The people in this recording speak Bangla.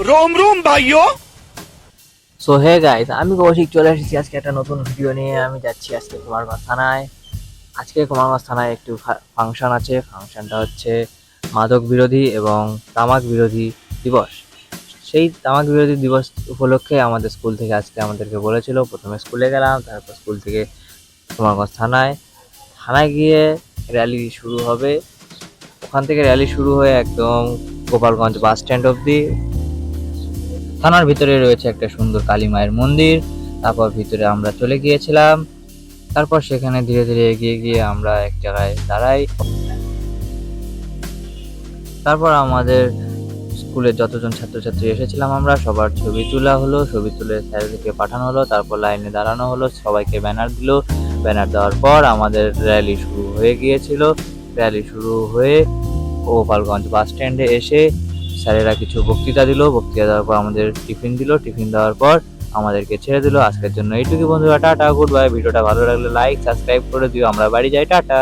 रोम रोम भाइयों। সো হে গাইস, আমি কৌশিক চলে এসেছি আজকে একটা নতুন ভিডিও নিয়ে। আমি যাচ্ছি আজকে কুমারগঞ্জ থানায়। আজকে কুমারগঞ্জ থানায় একটু ফাংশন আছে। ফাংশনটা হচ্ছে মাদক বিরোধী এবং তামাক বিরোধী দিবস। সেই তামাক বিরোধী দিবস উপলক্ষে আমাদের স্কুল থেকে আজকে আমাদেরকে বলেছিল, প্রথমে স্কুলে গেলাম, তারপর স্কুল থেকে কুমারগঞ্জ থানায়। থানায় গিয়ে র্যালি শুরু হবে। ওখান থেকে র্যালি শুরু হয়ে একদম গোপালগঞ্জ বাস স্ট্যান্ড অবধি। থানার ভিতরে রয়েছে একটা সুন্দর কালী মায়ের মন্দির। তারপর ভিতরে আমরা চলে গিয়েছিলাম। তারপর সেখানে ধীরে ধীরে এগিয়ে গিয়ে আমরা এক জায়গায় দাঁড়াই। তারপর আমাদের স্কুলের যতজন ছাত্রছাত্রী এসেছিলাম আমরা সবার ছবি তোলা হলো, ছবি তুলে স্যারদেরকে পাঠানো হলো। তারপর লাইনে দাঁড়ানো হলো, সবাইকে ব্যানার দিল। ব্যানার দেওয়ার পর আমাদের র্যালি শুরু হয়ে গিয়েছিল। র্যালি শুরু হয়ে গোপালগঞ্জ বাস স্ট্যান্ডে এসে স্যারেরা কিছু বক্তৃতা দিল। বক্তৃতা দেওয়ার পর আমাদের টিফিন দিল। টিফিন দেওয়ার পর আমাদেরকে ছেড়ে দিল। আজকের জন্য এইটুকু বন্ধুরা, টাটা, গুড বাই। ভিডিওটা ভালো লাগলে লাইক সাবস্ক্রাইব করে দিও। আমরা বাড়ি যাই, টাটা।